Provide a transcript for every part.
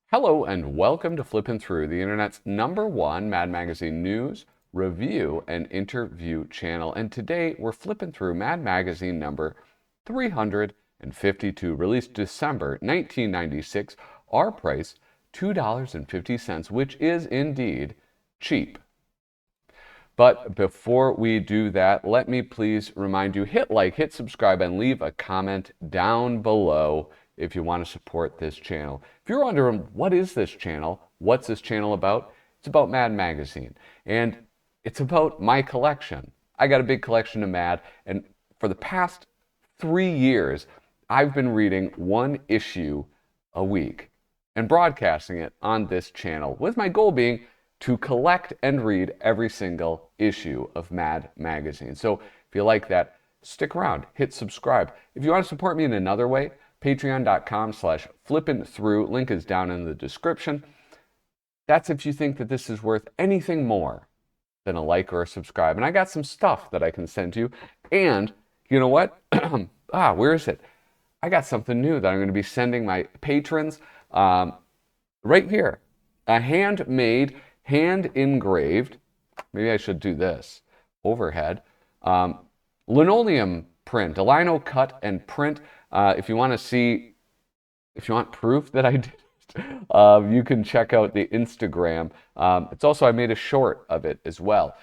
Hello and welcome to Flippin Through, the internet's #1 Mad Magazine news, review, and interview channel. And today we're flipping through Mad Magazine number 352, released December 1996. Our price, $2.50, which is indeed cheap. But before we do that, let me please remind you, hit like, hit subscribe, and leave a comment down below if you want to support this channel. If you're wondering, what is this channel? What's this channel about? It's about Mad Magazine. And it's about my collection. I got a big collection of Mad, and for the past 3 years, I've been reading one issue a week and broadcasting it on this channel, with my goal being to collect and read every single issue of Mad Magazine. So if you like that, stick around, hit subscribe. If you want to support me in another way, patreon.com/flippinthrough, link is down in the description. That's if you think that this is worth anything more than a like or a subscribe. And I got some stuff that I can send to you. And you know what? Where is it? I got something new that I'm going to be sending my patrons right here. A handmade, hand-engraved, maybe I should do this, overhead, linoleum print, a lino cut and print. If you want to see, if you want proof that I did it, you can check out the Instagram. It's also, I made a short of it as well.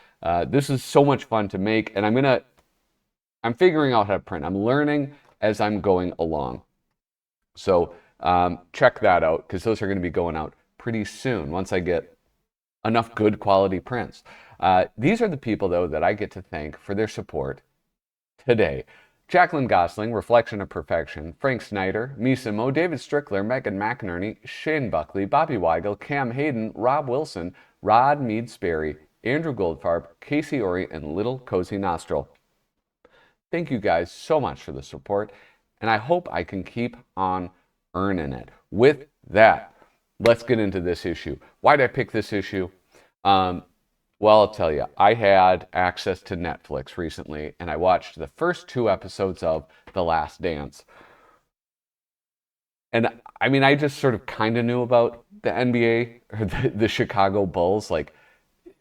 This is so much fun to make, and I'm figuring out how to print. I'm learning as I'm going along. So check that out, because those are going to be going out pretty soon once I get enough good quality prints. These are the people, though, that I get to thank for their support today. Jacqueline Gosling, Reflection of Perfection, Frank Snyder, Misimo, David Strickler, Megan McInerney, Shane Buckley, Bobby Weigel, Cam Hayden, Rob Wilson, Rod Mead Sperry, Andrew Goldfarb, Casey Ori, and Little Cozy Nostril. Thank you guys so much for the support, and I hope I can keep on earning it. With that, let's get into this issue. Why did I pick this issue? Well, I'll tell you, I had access to Netflix recently, and I watched the first 2 episodes of The Last Dance. And I mean, I just sort of kind of knew about the NBA, or the Chicago Bulls, like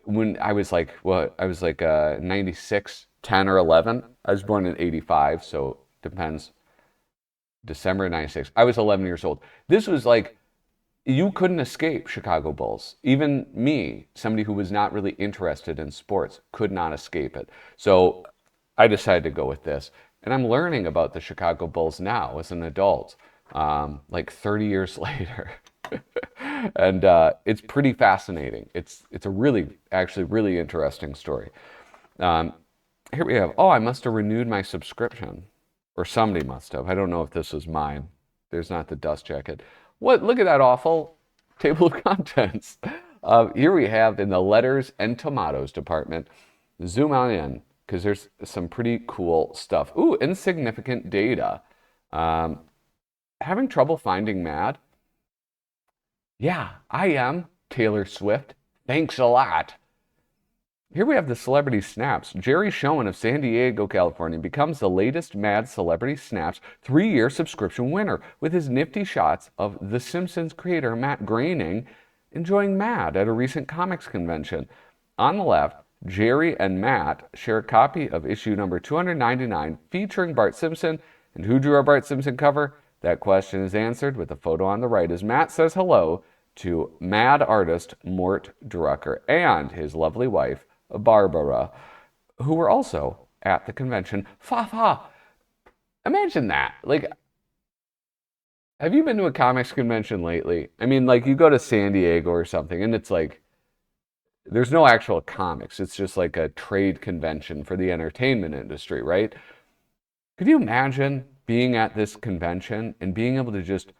when I was like, 96, 10 or 11. I was born in 85, so depends. December 96. I was 11 years old. This was like, you couldn't escape Chicago Bulls. Even me, somebody who was not really interested in sports, could not escape it. So I decided to go with this. And I'm learning about the Chicago Bulls now as an adult, like 30 years later. And it's pretty fascinating. It's a really interesting story. Here we have, I must have renewed my subscription. Or somebody must have. I don't know if this was mine. There's not the dust jacket. What? Look at that awful table of contents. Here we have, in the letters and tomatoes department, zoom on in, because there's some pretty cool stuff. Ooh, insignificant data. Having trouble finding Mad? Yeah, I am. Taylor Swift. Thanks a lot. Here we have the celebrity snaps. Jerry Schoen of San Diego, California, becomes the latest Mad Celebrity Snaps 3-year subscription winner, with his nifty shots of The Simpsons creator Matt Groening enjoying Mad at a recent comics convention. On the left, Jerry and Matt share a copy of issue number 299 featuring Bart Simpson. And who drew our Bart Simpson cover? That question is answered with a photo on the right as Matt says hello to Mad artist Mort Drucker and his lovely wife, Barbara, who were also at the convention. Imagine that. Like, have you been to a comics convention lately? I mean, like, you go to San Diego or something, and it's like, there's no actual comics. It's just like a trade convention for the entertainment industry, right? Could you imagine being at this convention and being able to just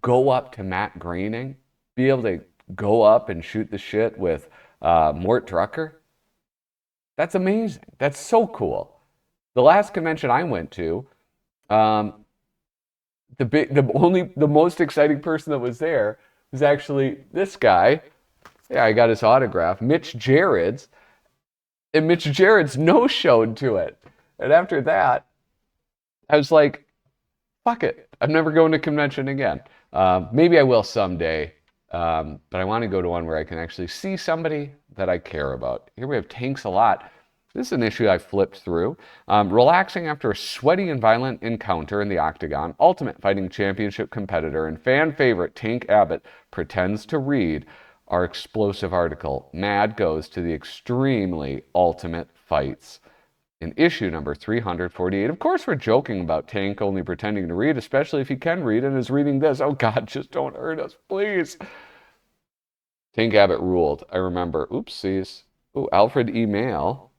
go up to Matt Groening, be able to go up and shoot the shit with Mort Drucker? That's amazing. That's so cool. The last convention I went to, the most exciting person that was there was actually this guy. Yeah, I got his autograph, Mitch Gerrits, and Mitch Gerrits no-showed to it. And after that, I was like, fuck it. I'm never going to convention again. Maybe I will someday, but I want to go to one where I can actually see somebody that I care about. Here we have Tanks a Lot. This is an issue I flipped through. Relaxing after a sweaty and violent encounter in the octagon, Ultimate Fighting Championship competitor and fan favorite Tank Abbott pretends to read our explosive article. Mad goes to the extremely ultimate fights. In issue number 348. Of course, we're joking about Tank only pretending to read, especially if he can read and is reading this. Oh, God, just don't hurt us, please. Tank Abbott ruled. I remember. Oopsies. Oh, Alfred E. Mail.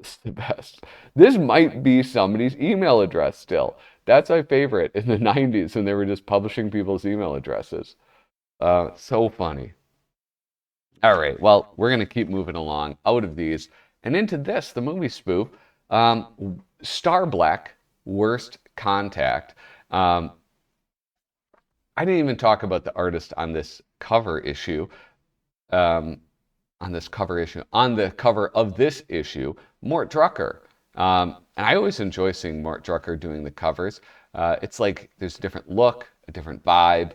This is the best. This might be somebody's email address still. That's my favorite in the 90s when they were just publishing people's email addresses. So funny. All right, well, we're going to keep moving along out of these and into this, the movie spoof. Star Black, Worst Contact. I didn't even talk about the artist on this cover issue. On the cover of this issue, Mort Drucker. And I always enjoy seeing Mort Drucker doing the covers. It's like there's a different look, a different vibe.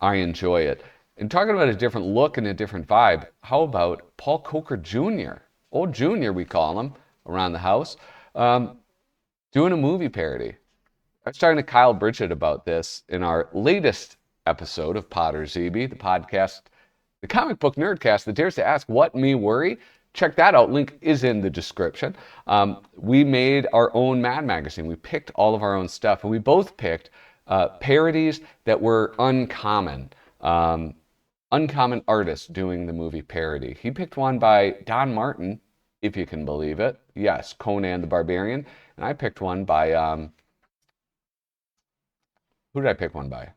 I enjoy it. And talking about a different look and a different vibe, how about Paul Coker Jr.? Old Junior, we call him, around the house, doing a movie parody. I was talking to Kyle Bridget about this in our latest episode of Potter ZB, the podcast, the comic book nerdcast that dares to ask what me worry. Check that out. Link is in the description. We made our own Mad magazine. We picked all of our own stuff, and we both picked parodies that were uncommon. Uncommon artists doing the movie parody. He picked one by Don Martin, if you can believe it. Yes, Conan the Barbarian. And I picked one by, who did I pick one by?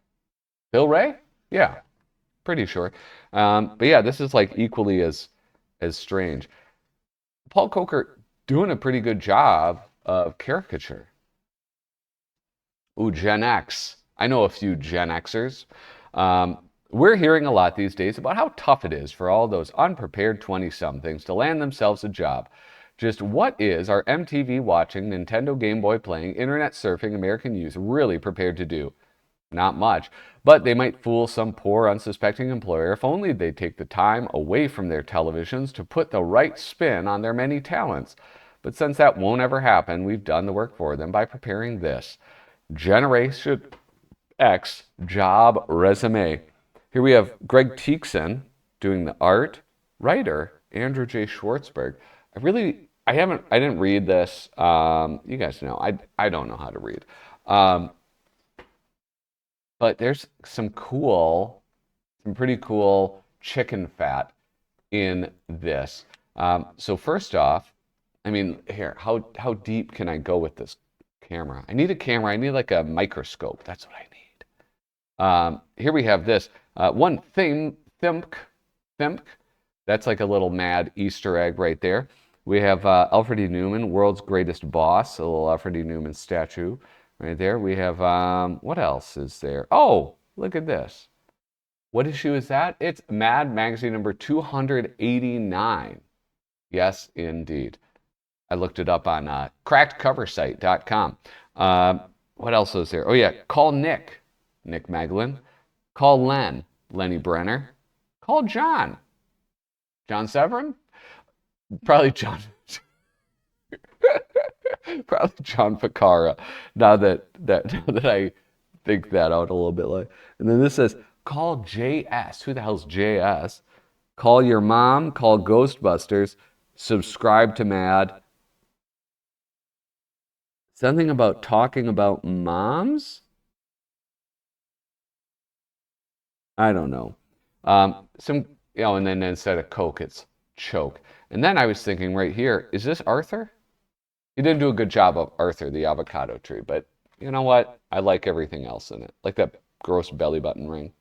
Bill Ray? Yeah, pretty sure. But yeah, this is like equally as strange. Paul Coker doing a pretty good job of caricature. Ooh, Gen X. I know a few Gen Xers. We're hearing a lot these days about how tough it is for all those unprepared 20-somethings to land themselves a job. Just what is our MTV watching, Nintendo Game Boy playing, internet surfing American youth really prepared to do? Not much, but they might fool some poor unsuspecting employer if only they take the time away from their televisions to put the right spin on their many talents. But since that won't ever happen, we've done the work for them by preparing this Generation X Job Resume. Here we have Greg Teekson doing the art, writer Andrew J. Schwartzberg. I didn't read this. You guys know, I don't know how to read. But there's some pretty cool chicken fat in this. So first off, I mean, here, how deep can I go with this camera? I need a camera. I need like a microscope. That's what I need. Here we have this. One Thimk. That's like a little Mad Easter egg right there. We have Alfred E. Neuman, World's Greatest Boss, a little Alfred E. Neuman statue right there. We have, what else is there? Oh, look at this. What issue is that? It's Mad magazine number 289. Yes, indeed. I looked it up on crackedcoversite.com. What else is there? Oh, yeah, call Nick Maglin. Call Lenny Brenner. Call John Severin? Probably John Ficarra. Now that I think that out a little bit like. And then this says, call JS. Who the hell's JS? Call your mom, call Ghostbusters, subscribe to Mad. Something about talking about moms? I don't know. And then instead of Coke, it's choke. And then I was thinking right here, is this Arthur? He didn't do a good job of Arthur, the avocado tree, but you know what? I like everything else in it. Like that gross belly button ring.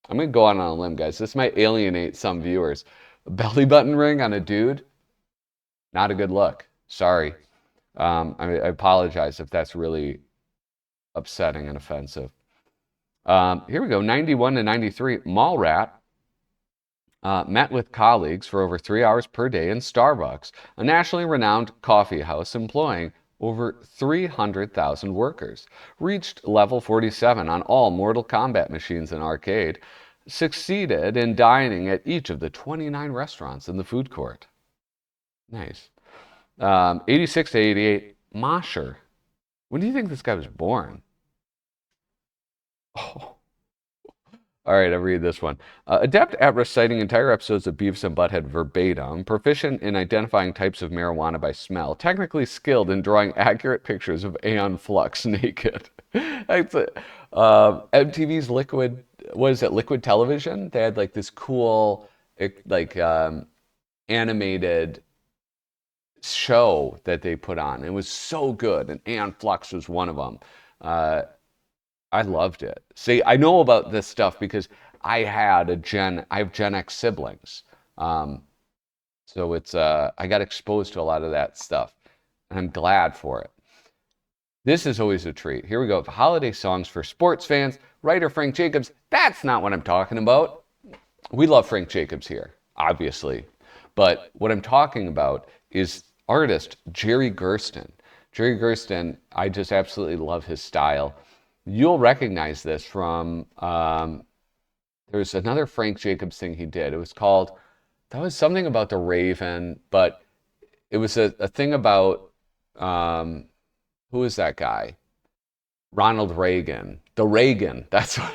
I'm going to go out on a limb, guys. This might alienate some viewers. A belly button ring on a dude? Not a good look. Sorry. I apologize if that's really upsetting and offensive. Here we go, 91 to 93. Mallrat met with colleagues for over 3 hours per day in Starbucks, a nationally renowned coffee house employing over 300,000 workers, reached level 47 on all Mortal Kombat machines in arcade, succeeded in dining at each of the 29 restaurants in the food court. Nice. 86 to 88, Mosher. When do you think this guy was born? Oh. All right, I'll read this one. Adept at reciting entire episodes of Beavis and Butthead verbatim, proficient in identifying types of marijuana by smell, technically skilled in drawing accurate pictures of Aeon Flux naked. MTV's Liquid, what is it, Liquid Television? They had like this cool, like animated show that they put on. It was so good, and Aeon Flux was one of them. I loved it. See, I know about this stuff because I have Gen X siblings. So it's I got exposed to a lot of that stuff, and I'm glad for it. This is always a treat. Here we go. Holiday songs for sports fans. Writer Frank Jacobs. That's not what I'm talking about. We love Frank Jacobs here, obviously. But what I'm talking about is artist Jerry Gersten. Jerry Gersten, I just absolutely love his style. You'll recognize this from, there's another Frank Jacobs thing he did. It was called, that was something about the Raven, but it was a thing about, who is that guy? Ronald Reagan. The Reagan, that's what,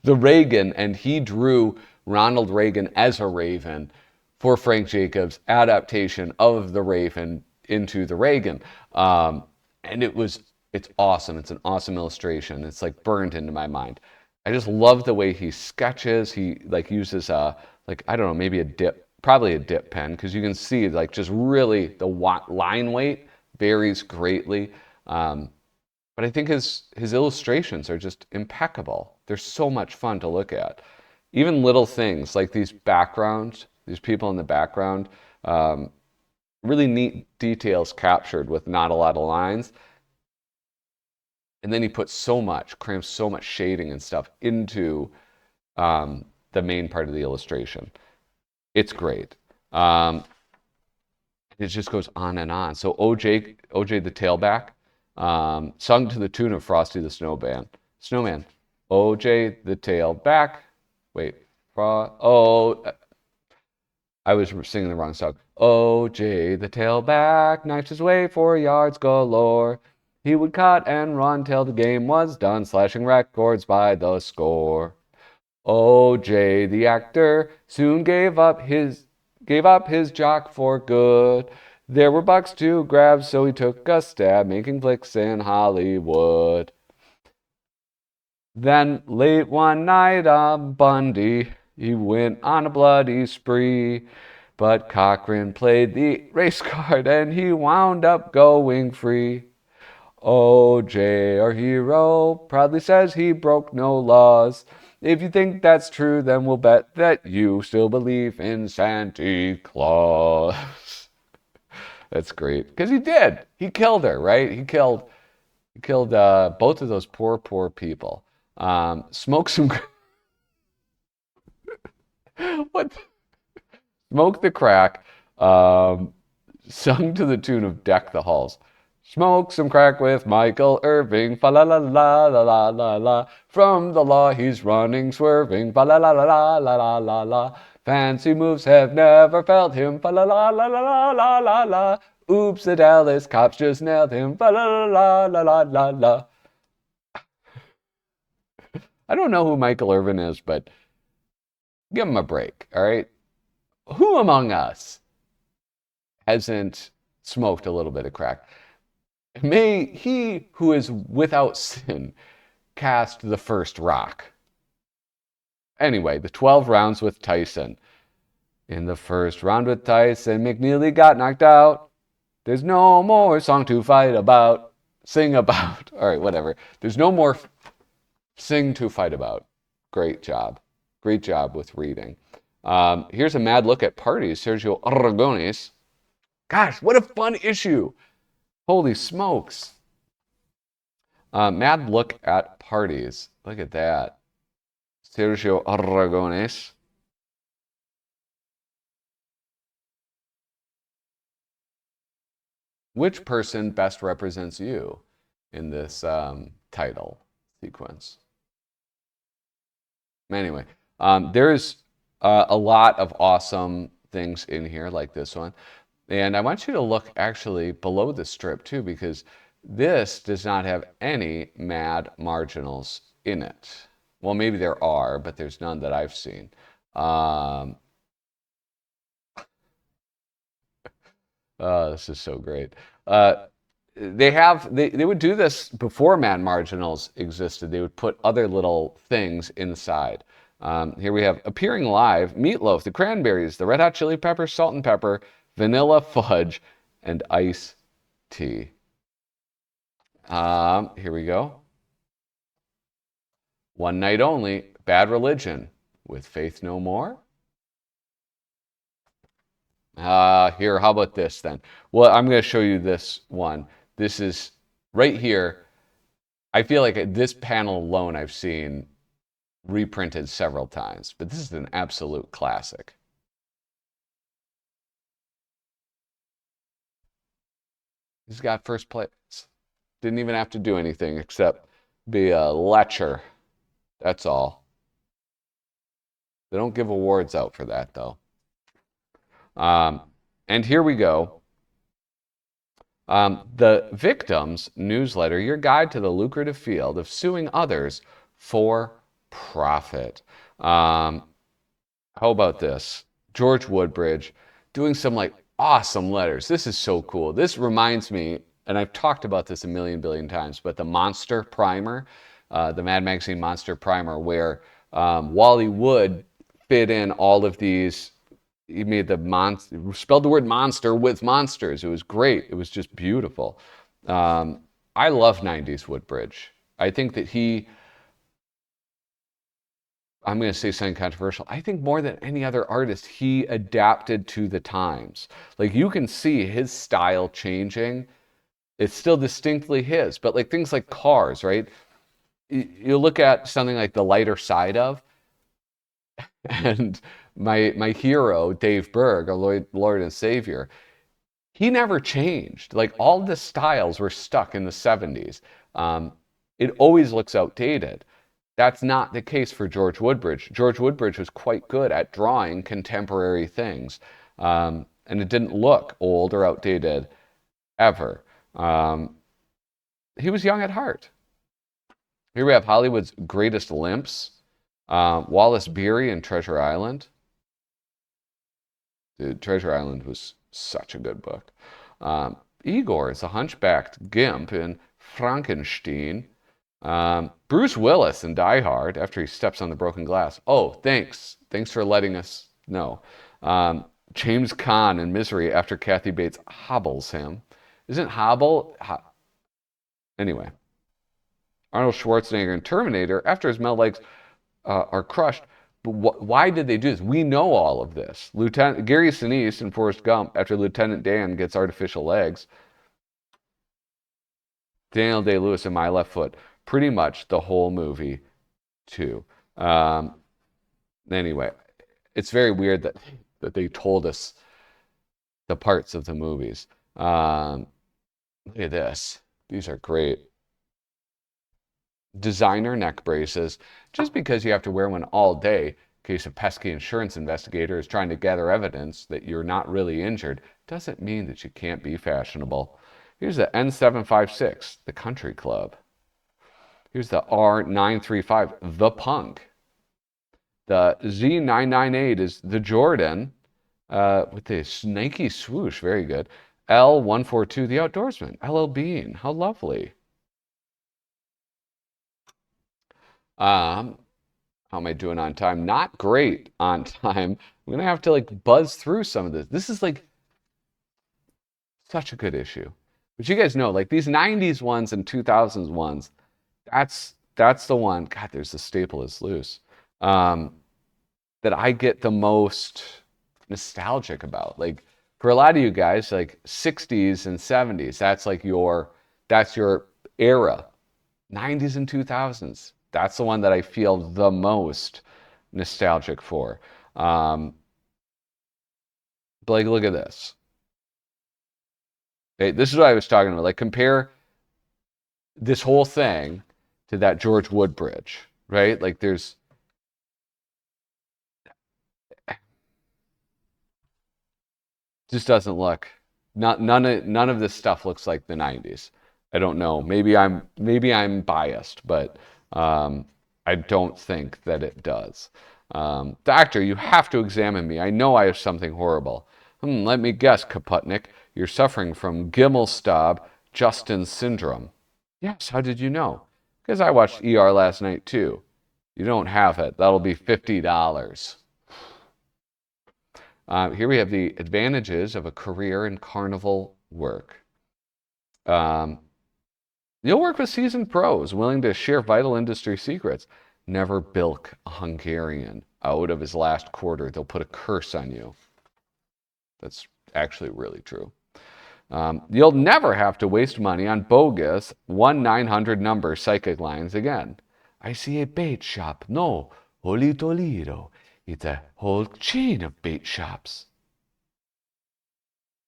the Reagan, and he drew Ronald Reagan as a Raven for Frank Jacobs' adaptation of the Raven into the Reagan. And it's awesome. It's an awesome illustration. It's like burned into my mind. I just love the way he sketches. He like uses like, I don't know, maybe probably a dip pen, because you can see like just really the line weight varies greatly. But I think his illustrations are just impeccable. They're so much fun to look at. Even little things like these backgrounds, these people in the background, really neat details captured with not a lot of lines. And then he puts crams so much shading and stuff into the main part of the illustration. It's great. It just goes on and on. So OJ the Tailback, sung to the tune of Frosty the Snowman. OJ the Tailback. Wait, I was singing the wrong song. OJ the Tailback, knifed his way 4 yards galore. He would cut and run till the game was done, slashing records by the score. OJ the actor soon gave up his jock for good. There were bucks to grab, so he took a stab, making flicks in Hollywood. Then late one night on Bundy, he went on a bloody spree. But Cochran played the race card and he wound up going free. OJ, our hero, proudly says he broke no laws. If you think that's true, then we'll bet that you still believe in Santa Claus. That's great. Because he did. He killed her, right? He killed both of those poor people. Smoke some... what? Smoke the crack. Sung to the tune of Deck the Halls. Smoke some crack with Michael Irving, fa la la la la la la la. From the law he's running, swerving, fa la la la la la la la la. Fancy moves have never felt him, fa la la la la la la la la. Oops, the Dallas cops just nailed him, fa la la la la la la. I don't know who Michael Irvin is, but give him a break, all right? Who among us hasn't smoked a little bit of crack? May he who is without sin cast the first rock. Anyway, the 12 rounds with Tyson. In the first round with Tyson, McNeely got knocked out. There's no more song to fight about. Sing about. All right, whatever. There's no more sing to fight about. Great job. Great job with reading. Here's a mad look at parties. Sergio Aragones. Gosh, what a fun issue. Holy smokes. Mad look at parties. Look at that. Sergio Aragones. Which person best represents you in this title sequence? Anyway, there's a lot of awesome things in here like this one. And I want you to look actually below the strip too, because this does not have any MAD marginals in it. Well, maybe there are, but there's none that I've seen. Oh, this is so great. They would do this before MAD marginals existed. They would put other little things inside. Here we have appearing live: meatloaf, the cranberries, the red hot chili pepper, salt and pepper, vanilla fudge, and iced tea. Here we go. One night only, Bad Religion, with Faith No More. Here, how about this then? Well, I'm going to show you this one. This is right here. I feel like this panel alone I've seen reprinted several times, but this is an absolute classic. He's got first place. Didn't even have to do anything except be a lecture. That's all. They don't give awards out for that, though. And here we go. The Victims Newsletter, your guide to the lucrative field of suing others for profit. How about this? George Woodbridge doing some like awesome letters. This is so cool. This reminds me, and I've talked about this a million billion times, but the Monster Primer, the Mad Magazine Monster Primer, where Wally Wood fit in all of these. He made spelled the word monster with monsters. It was great. It was just beautiful. I love 90s Woodbridge. I think that I'm going to say something controversial. I think more than any other artist, he adapted to the times. Like you can see his style changing. It's still distinctly his, but like things like Cars, right? You look at something like The Lighter Side of, and my hero, Dave Berg, our Lord and Savior, he never changed. Like all the styles were stuck in the 70s. It always looks outdated. That's not the case for George Woodbridge. George Woodbridge was quite good at drawing contemporary things. And it didn't look old or outdated ever. He was young at heart. Here we have Hollywood's greatest limps. Wallace Beery and Treasure Island. Dude, Treasure Island was such a good book. Igor is a hunchbacked gimp in Frankenstein. Bruce Willis in Die Hard after he steps on the broken glass. Oh, thanks. Thanks for letting us know. James Caan in Misery after Kathy Bates hobbles him. Isn't hobble? Anyway. Arnold Schwarzenegger in Terminator after his metal legs are crushed. But why did they do this? We know all of this. Lieutenant Gary Sinise in Forrest Gump after Lieutenant Dan gets artificial legs. Daniel Day-Lewis in My Left Foot. Pretty much the whole movie, too. Anyway, it's very weird that they told us the parts of the movies. Look at this. These are great. Designer neck braces. Just because you have to wear one all day in case a pesky insurance investigator is trying to gather evidence that you're not really injured doesn't mean that you can't be fashionable. Here's the N756, the Country Club. Here's the R935, the Punk. The Z998 is the Jordan with the snaky swoosh, very good. L142, the Outdoorsman. LL Bean, how lovely. How am I doing on time? Not great on time. I'm gonna have to like buzz through some of this. This is like such a good issue. But you guys know, like these 90s ones and 2000s ones, that's the one. God, there's the staple is loose. That I get the most nostalgic about. Like for a lot of you guys, like 60s and 70s, that's your era. 90s and 2000s. That's the one that I feel the most nostalgic for. But like, look at this. Okay, this is what I was talking about. Like, compare this whole thing to that George Wood bridge, right? Like, there's just doesn't look. None of this stuff looks like the 90s. I don't know. Maybe I'm biased, but I don't think that it does. Doctor, you have to examine me. I know I have something horrible. Let me guess, Kaputnik. You're suffering from Gimmelstab-Justin syndrome. Yes, how did you know? Because I watched ER last night too. You don't have it. That'll be $50. Here we have the advantages of a career in carnival work. Um, you'll work with seasoned pros willing to share vital industry secrets. Never bilk a Hungarian out of his last quarter. They'll put a curse on you. That's actually really true. You'll never have to waste money on bogus 1-900 number psychic lines again. I see a bait shop. No, Holy Toledo. It's a whole chain of bait shops.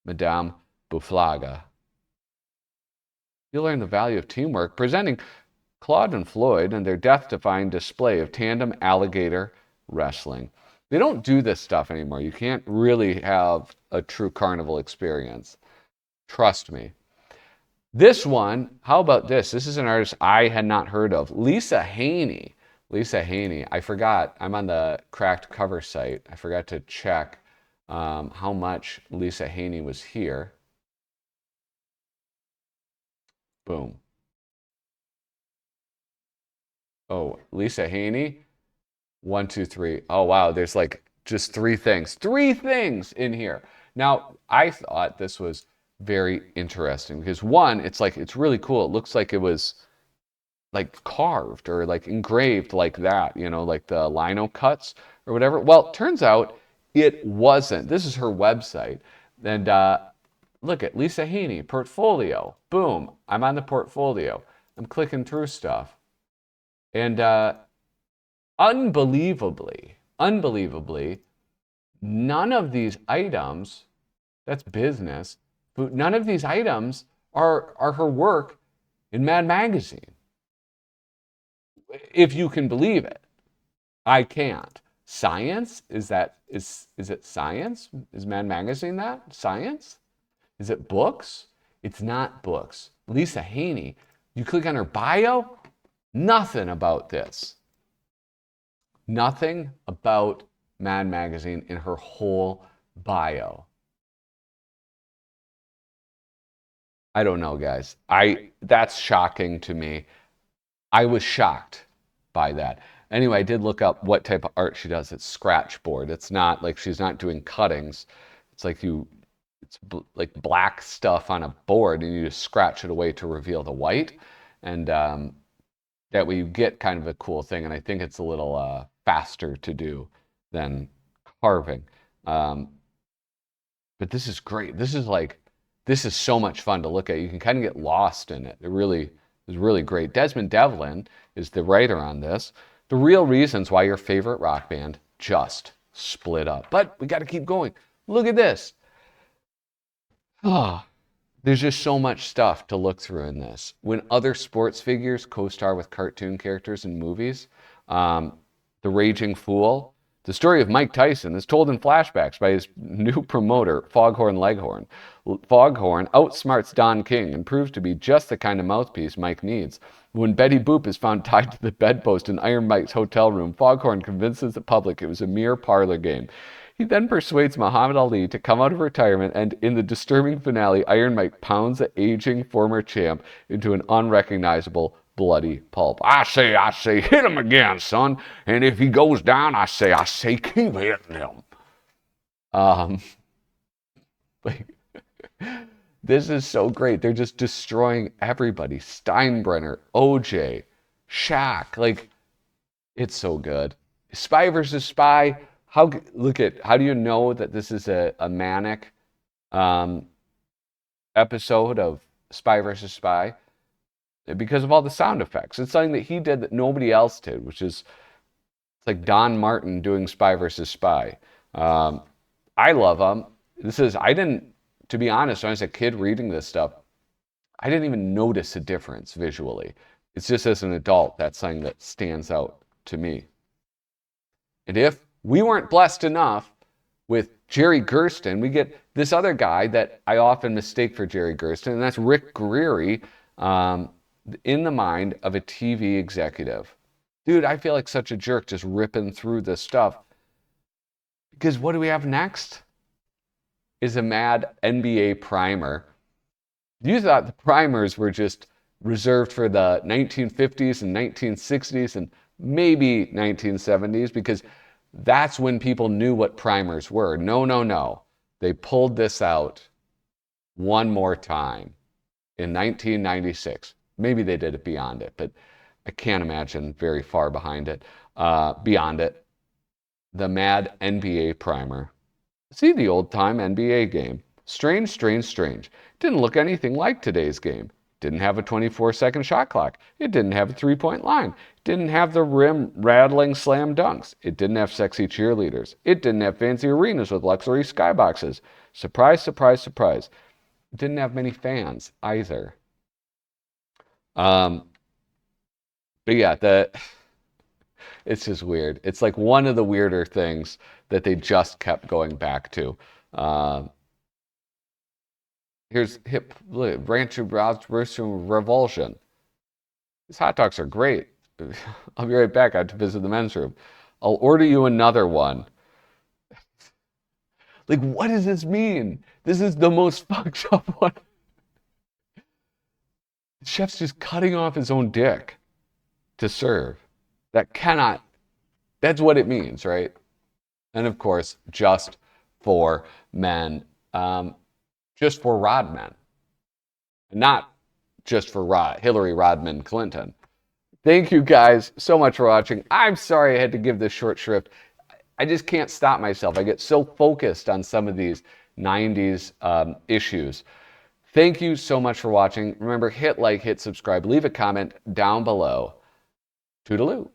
Madame Bouflaga. You'll learn the value of teamwork, presenting Claude and Floyd and their death-defying display of tandem alligator wrestling. They don't do this stuff anymore. You can't really have a true carnival experience. Trust me. This one, how about this? This is an artist I had not heard of. Lisa Haney. Lisa Haney. I forgot. I'm on the Cracked Cover site. I forgot to check how much Lisa Haney was here. Boom. Oh, Lisa Haney. 1, 2, 3. Oh, wow. There's like just 3 things. 3 things in here. Now, I thought this was very interesting because one, it's really cool. It looks like it was like carved or like engraved like that, like the lino cuts or whatever. Well, it turns out it wasn't. This is her website. And look at Lisa Haney, portfolio. Boom. I'm on the portfolio. I'm clicking through stuff. And unbelievably, none of these items, that's business, but none of these items are her work in Mad Magazine. If you can believe it. I can't. Science? Is it science? Is Mad Magazine that? Science? Is it books? It's not books. Lisa Haney, you click on her bio, nothing about this. Nothing about Mad Magazine in her whole bio. I don't know, guys. That's shocking to me. I was shocked by that. Anyway, I did look up what type of art she does. It's scratch board. It's not like she's not doing cuttings. It's like like black stuff on a board and you just scratch it away to reveal the white. And that way you get kind of a cool thing. And I think it's a little faster to do than carving. But this is great. This is so much fun to look at. You can kind of get lost in it. It really is really great. Desmond Devlin is the writer on this. The real reasons why your favorite rock band just split up. But we got to keep going. Look at this. Ah, there's just so much stuff to look through in this. When other sports figures co-star with cartoon characters in movies, The Raging Fool, the story of Mike Tyson is told in flashbacks by his new promoter, Foghorn Leghorn. Foghorn outsmarts Don King and proves to be just the kind of mouthpiece Mike needs. When Betty Boop is found tied to the bedpost in Iron Mike's hotel room, Foghorn convinces the public it was a mere parlor game. He then persuades Muhammad Ali to come out of retirement, and in the disturbing finale, Iron Mike pounds the aging former champ into an unrecognizable bloody pulp. I say, hit him again, son. And if he goes down, I say, keep hitting him. Like, this is so great. They're just destroying everybody. Steinbrenner, OJ, Shaq. Like, it's so good. Spy versus Spy. How do you know that this is a manic episode of Spy versus Spy? Because of all the sound effects. It's something that he did that nobody else did, which is it's like Don Martin doing Spy versus Spy. I love him. I didn't to be honest, when I was a kid reading this stuff, I didn't even notice a difference visually. It's just as an adult, that's something that stands out to me. And if we weren't blessed enough with Jerry Gersten, we get this other guy that I often mistake for Jerry Gersten, and that's Rick Greery, in the mind of a TV executive. Dude, I feel like such a jerk just ripping through this stuff. Because what do we have next? Is a MAD NBA primer. You thought the primers were just reserved for the 1950s and 1960s and maybe 1970s, because that's when people knew what primers were. No, no, no. They pulled this out one more time in 1996. Maybe they did it beyond it, but I can't imagine very far behind it, beyond it. The MAD NBA primer. See the old-time NBA game. Strange, strange, strange. Didn't look anything like today's game. Didn't have a 24-second shot clock. It didn't have a three-point line. Didn't have the rim-rattling slam dunks. It didn't have sexy cheerleaders. It didn't have fancy arenas with luxury skyboxes. Surprise, surprise, surprise. It didn't have many fans either. But yeah, it's just weird. It's like one of the weirder things that they just kept going back to. Here's Rancho Revulsion. These hot dogs are great. I'll be right back. I have to visit the men's room. I'll order you another one. Like, what does this mean? This is the most fucked up one. The chef's just cutting off his own dick to serve. That's what it means, right? And of course, just for men. Just for Rodman. Not just for Hillary Rodman Clinton. Thank you guys so much for watching. I'm sorry I had to give this short shrift. I just can't stop myself. I get so focused on some of these 90s issues. Thank you so much for watching. Remember, hit like, hit subscribe, leave a comment down below. Toodaloo.